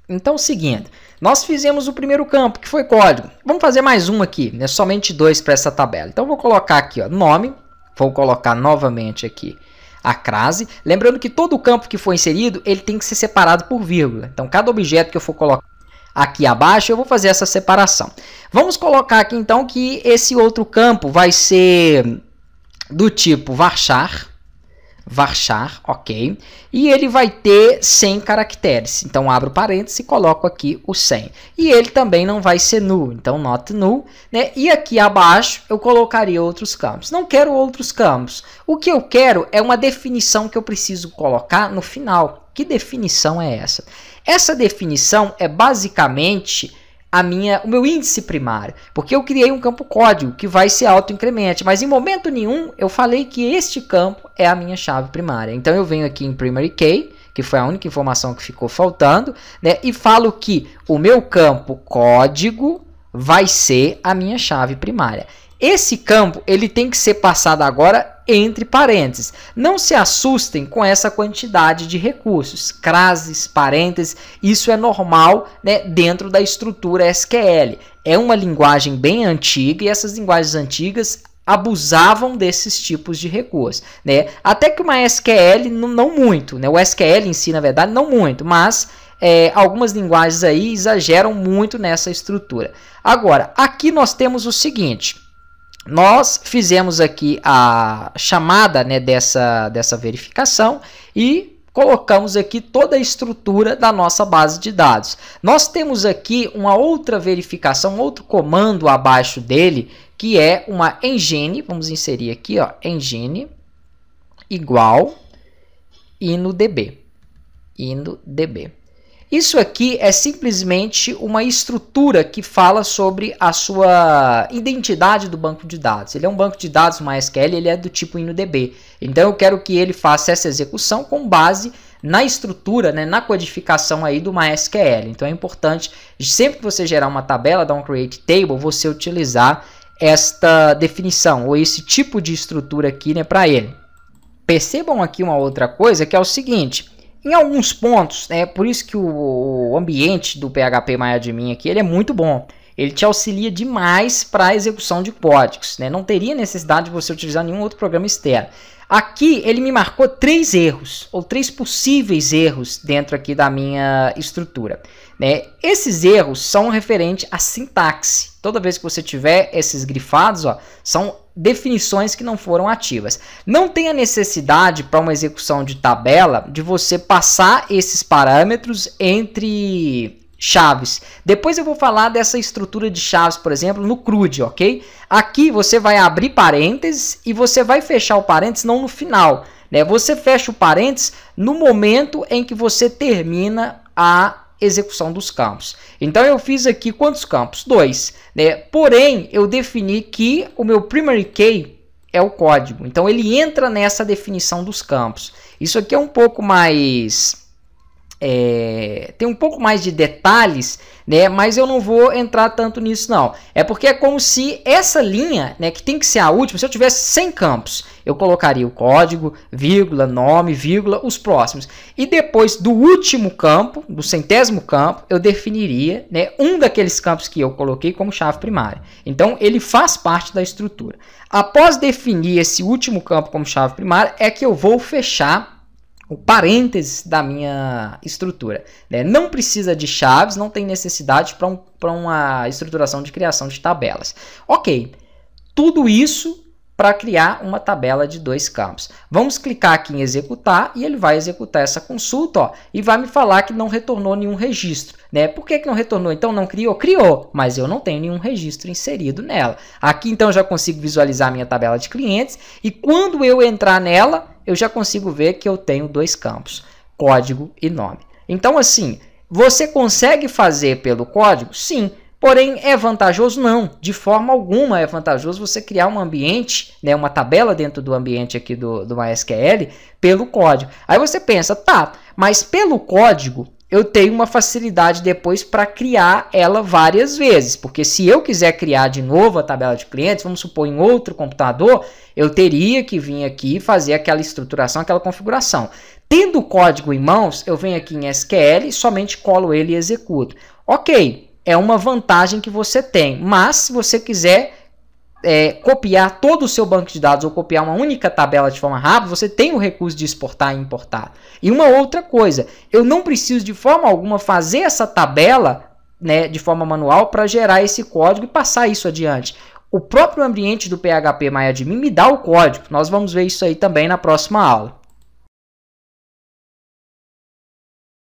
Então, seguindo, nós fizemos o primeiro campo, que foi código. Vamos fazer mais um aqui, né? Somente 2 para essa tabela. Então, vou colocar aqui, ó, nome, vou colocar novamente aqui a crase. Lembrando que todo campo que for inserido, ele tem que ser separado por vírgula. Então, cada objeto que eu for colocar aqui abaixo, eu vou fazer essa separação. Vamos colocar aqui, então, que esse outro campo vai ser do tipo varchar, ok? E ele vai ter 100 caracteres. Então, abro parênteses e coloco aqui o 100. E ele também não vai ser null, então not null, né? E aqui abaixo eu colocaria outros campos. Não quero outros campos. O que eu quero é uma definição que eu preciso colocar no final. Que definição é essa? Essa definição é basicamente o meu índice primário, porque eu criei um campo código que vai ser autoincremente, mas em momento nenhum eu falei que este campo é a minha chave primária. Então eu venho aqui em primary key, que foi a única informação que ficou faltando, né, e falo que o meu campo código vai ser a minha chave primária. Esse campo ele tem que ser passado agora entre parênteses. Não se assustem com essa quantidade de recursos, crases, parênteses, isso é normal, né, dentro da estrutura SQL. É uma linguagem bem antiga e essas linguagens antigas abusavam desses tipos de recursos, né? Até que o MySQL não muito, né? O SQL em si, na verdade, não muito, mas algumas linguagens aí exageram muito nessa estrutura. Agora, aqui nós temos o seguinte. Nós fizemos aqui a chamada, né, dessa verificação e colocamos aqui toda a estrutura da nossa base de dados. Nós temos aqui uma outra verificação, outro comando abaixo dele, que é uma engine. Vamos inserir aqui, ó, engine igual INODB. Isso aqui é simplesmente uma estrutura que fala sobre a sua identidade do banco de dados. Ele é um banco de dados MySQL, ele é do tipo INODB. Então eu quero que ele faça essa execução com base na estrutura, né, na codificação aí do MySQL. Então é importante, sempre que você gerar uma tabela, dar um create table, você utilizar esta definição ou esse tipo de estrutura aqui, né, para ele. Percebam aqui uma outra coisa, que é o seguinte. Em alguns pontos, por isso que o ambiente do PHP-MyAdmin aqui ele é muito bom. Ele te auxilia demais para a execução de códigos, né? Não teria necessidade de você utilizar nenhum outro programa externo. Aqui ele me marcou 3 erros, ou 3 possíveis erros dentro aqui da minha estrutura, né? Esses erros são referentes à sintaxe. Toda vez que você tiver esses grifados, ó, são definições que não foram ativas. Não tem a necessidade para uma execução de tabela de você passar esses parâmetros entre chaves. Depois eu vou falar dessa estrutura de chaves, por exemplo, no CRUD, ok? Aqui você vai abrir parênteses e você vai fechar o parênteses não no final, né? Você fecha o parênteses no momento em que você termina a execução dos campos. Então eu fiz aqui quantos campos? 2, né? Porém, eu defini que o meu primary key é o código. Então ele entra nessa definição dos campos. Isso aqui é um pouco mais tem um pouco mais de detalhes, né? Mas eu não vou entrar tanto nisso não. É porque é como se essa linha, né, que tem que ser a última, se eu tivesse 100 campos, eu colocaria o código, vírgula, nome, vírgula, os próximos. E depois do último campo, do 100º campo, eu definiria, né, um daqueles campos que eu coloquei como chave primária. Então ele faz parte da estrutura. Após definir esse último campo como chave primária, é que eu vou fechar o parênteses da minha estrutura, né? Não precisa de chaves, não tem necessidade para uma estruturação de criação de tabelas. Ok, tudo isso para criar uma tabela de 2 campos. Vamos clicar aqui em executar e ele vai executar essa consulta, ó, e vai me falar que não retornou nenhum registro, né? Por que não retornou? Então não criou? Criou, mas eu não tenho nenhum registro inserido nela. Aqui então eu já consigo visualizar a minha tabela de clientes e quando eu entrar nela, eu já consigo ver que eu tenho 2 campos, código e nome. Então assim, você consegue fazer pelo código? Sim. Porém, é vantajoso? Não, de forma alguma é vantajoso você criar um ambiente, né, uma tabela dentro do ambiente aqui do MySQL pelo código. Aí você pensa, tá, mas pelo código eu tenho uma facilidade depois para criar ela várias vezes, porque se eu quiser criar de novo a tabela de clientes, vamos supor em outro computador, eu teria que vir aqui e fazer aquela estruturação, aquela configuração. Tendo o código em mãos, eu venho aqui em SQL, somente colo ele e executo. Ok, é uma vantagem que você tem, mas se você quiser copiar todo o seu banco de dados ou copiar uma única tabela de forma rápida, você tem o recurso de exportar e importar. E uma outra coisa, eu não preciso de forma alguma fazer essa tabela, né, de forma manual para gerar esse código e passar isso adiante. O próprio ambiente do PHP MyAdmin me dá o código. Nós vamos ver isso aí também na próxima aula.